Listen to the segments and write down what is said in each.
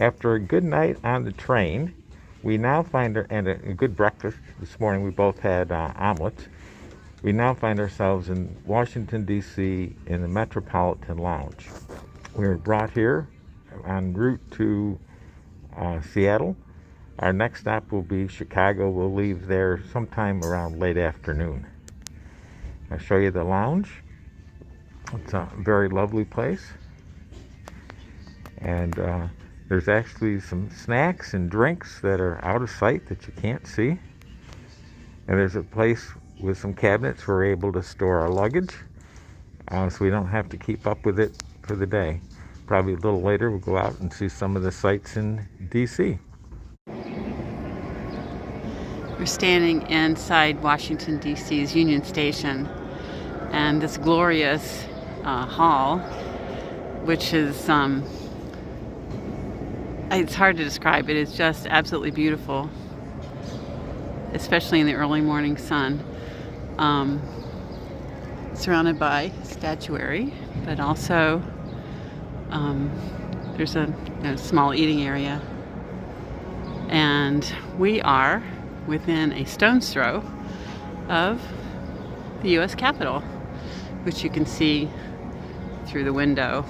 After a good night on the train, we now find and a good breakfast this morning. We both had omelets. We now find ourselves in Washington, D.C. in the Metropolitan Lounge. We were brought here en route to Seattle. Our next stop will be Chicago. We'll leave there sometime around late afternoon. I'll show you the lounge. It's a very lovely place. And there's actually some snacks and drinks that are out of sight that you can't see. And there's a place with some cabinets where we're able to store our luggage, so we don't have to keep up with it for the day. Probably a little later we'll go out and see some of the sights in DC. We're standing inside Washington, D.C.'s Union Station, and this glorious hall, which is, it's hard to describe. It is just absolutely beautiful, especially in the early morning sun. Surrounded by statuary, but also there's a small eating area. And we are within a stone's throw of the U.S. Capitol, which you can see through the window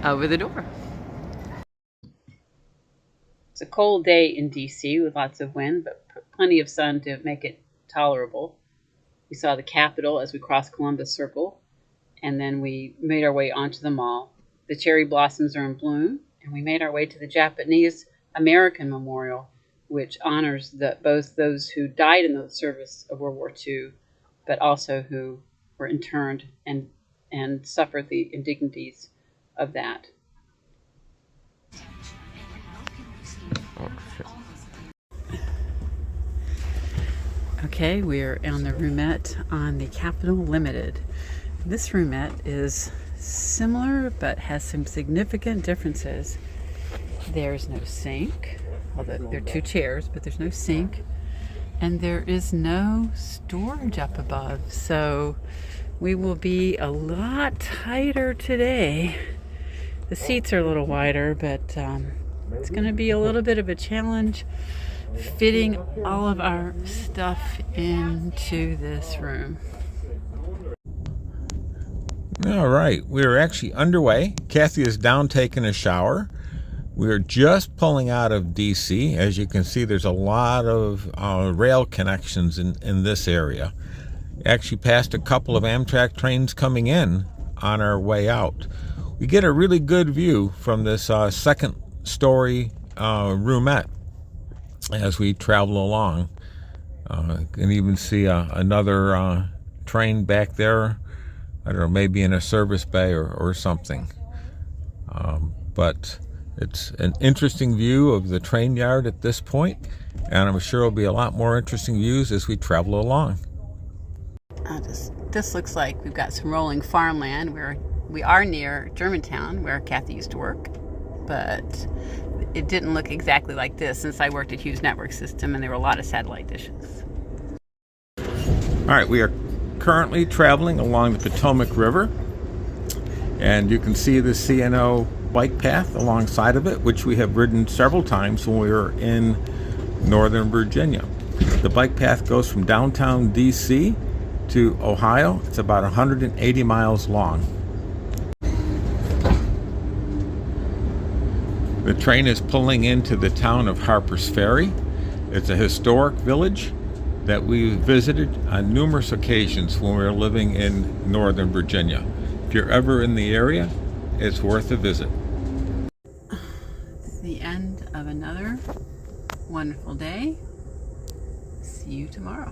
over the door. It's a cold day in D.C. with lots of wind, but plenty of sun to make it tolerable. We saw the Capitol as we crossed Columbus Circle, and then we made our way onto the mall. The cherry blossoms are in bloom, and we made our way to the Japanese American Memorial, which honors both those who died in the service of World War II, but also who were interned and suffered the indignities of that. Okay, we're on the roomette on the Capitol Limited. This roomette is similar but has some significant differences. There's no sink, although there are two chairs, but there's no sink. And there is no storage up above, so we will be a lot tighter today. The seats are a little wider, but it's going to be a little bit of a challenge fitting all of our stuff into this room. All right, we're actually underway. Kathy is down taking a shower. We're just pulling out of DC. As you can see, there's a lot of rail connections in this area. Actually passed a couple of Amtrak trains coming in on our way out. We get a really good view from this second story roomette as we travel along. You can even see another train back there. I don't know, maybe in a service bay or something. But it's an interesting view of the train yard at this point, and I'm sure there'll be a lot more interesting views as we travel along. This looks like we've got some rolling farmland. We are near Germantown, where Kathy used to work, but it didn't look exactly like this since I worked at Hughes Network System, and there were a lot of satellite dishes. All right, we are currently traveling along the Potomac River, and you can see the CNO bike path alongside of it, which we have ridden several times when we were in Northern Virginia. The bike path goes from downtown DC to Ohio. It's about 180 miles long. The train is pulling into the town of Harper's Ferry. It's a historic village that we visited on numerous occasions when we were living in Northern Virginia. If you're ever in the area, it's worth a visit. It's the end of another wonderful day. See you tomorrow.